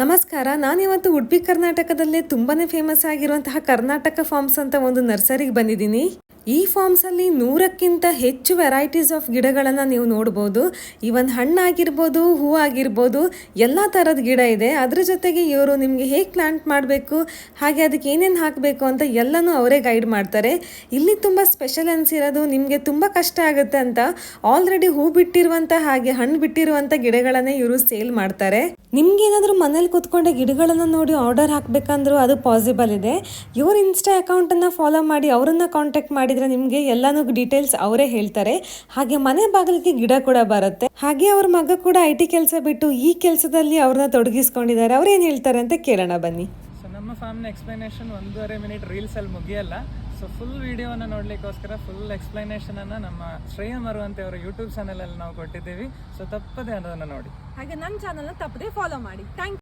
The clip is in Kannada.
ನಮಸ್ಕಾರ. ನಾನಿವತ್ತು ಉಡುಪಿ ಕರ್ನಾಟಕದಲ್ಲೇ ತುಂಬಾನೇ ಫೇಮಸ್ ಆಗಿರುವಂತಹ ಕರ್ನಾಟಕ ಫಾರ್ಮ್ಸ್ ಅಂತ ಒಂದು ನರ್ಸರಿಗೆ ಬಂದಿದ್ದೀನಿ. ಈ ಫಾರ್ಮ್ಸ್ ಅಲ್ಲಿ 100ಕ್ಕಿಂತ ಹೆಚ್ಚು ವೆರೈಟೀಸ್ ಆಫ್ ಗಿಡಗಳನ್ನು ನೀವು ನೋಡ್ಬೋದು. ಇವನ್ ಹಣ್ಣಾಗಿರ್ಬೋದು, ಹೂ ಆಗಿರ್ಬೋದು, ಎಲ್ಲ ಥರದ ಗಿಡ ಇದೆ. ಅದ್ರ ಜೊತೆಗೆ ಇವರು ನಿಮಗೆ ಹೇಗೆ ಪ್ಲಾಂಟ್ ಮಾಡಬೇಕು, ಹಾಗೆ ಅದಕ್ಕೆ ಏನೇನು ಹಾಕಬೇಕು ಅಂತ ಎಲ್ಲನೂ ಅವರೇ ಗೈಡ್ ಮಾಡ್ತಾರೆ. ಇಲ್ಲಿ ತುಂಬ ಸ್ಪೆಷಲ್ ಅನಿಸಿರೋದು, ನಿಮಗೆ ತುಂಬ ಕಷ್ಟ ಆಗುತ್ತೆ ಅಂತ ಆಲ್ರೆಡಿ ಹೂ ಬಿಟ್ಟಿರುವಂಥ ಹಾಗೆ ಹಣ್ಣು ಬಿಟ್ಟಿರುವಂಥ ಗಿಡಗಳನ್ನೇ ಇವರು ಸೇಲ್ ಮಾಡ್ತಾರೆ. ನಿಮ್ಗೇನಾದರೂ ಮನೇಲಿ ಕೂತ್ಕೊಂಡೆ ಗಿಡಗಳನ್ನು ನೋಡಿ ಆರ್ಡರ್ ಹಾಕಬೇಕಂದ್ರೂ ಅದು ಪಾಸಿಬಲ್ ಇದೆ. ಇವ್ರ ಇನ್ಸ್ಟಾ ಅಕೌಂಟನ್ನು ಫಾಲೋ ಮಾಡಿ ಅವರನ್ನು ಕಾಂಟ್ಯಾಕ್ಟ್ ಮಾಡಿದರೆ ನಿಮಗೆ ಎಲ್ಲನೂ ಡೀಟೇಲ್ಸ್ ಅವರೇ ಹೇಳ್ತಾರೆ. ಹಾಗೆ ಮನೆ ಬಾಗಿಲಿಗೆ ಗಿಡ ಕೂಡ ಬರುತ್ತೆ. ಹಾಗೆ ಅವ್ರ ಮಗ ಕೂಡ IT ಕೆಲಸ ಬಿಟ್ಟು ಈ ಕೆಲಸದಲ್ಲಿ ಅವ್ರನ್ನ ತೊಡಗಿಸ್ಕೊಂಡಿದ್ದಾರೆ. ಅವ್ರೇನು ಹೇಳ್ತಾರೆ ಅಂತ ಕೇಳೋಣ ಬನ್ನಿ. ಸೊ ನಮ್ಮ ಫಾರ್ಮ್ನ ಎಕ್ಸ್ಪ್ಲನೇಷನ್ 1.5 ಮಿನಿಟ್ ರೀಲ್ಸಲ್ಲಿ ಮುಗಿಯಲ್ಲ. ಸೊ ಫುಲ್ ವಿಡಿಯೋನ ನೋಡಲಿಕ್ಕೋಸ್ಕರ ಫುಲ್ ಎಕ್ಸ್ಪ್ಲನೇಷನನ್ನು ನಮ್ಮ ಶ್ರೇಯ ಮರುವಂತೆ ಅವರ ಯೂಟ್ಯೂಬ್ ಚಾನಲಲ್ಲಿ ನಾವು ಕೊಟ್ಟಿದ್ದೀವಿ. ಸೊ ತಪ್ಪದೆ ಅದನ್ನು ನೋಡಿ. ಹಾಗೆ ನನ್ನ ಚಾನಲ್ನ ತಪ್ಪದೆ ಫಾಲೋ ಮಾಡಿ. Thank you.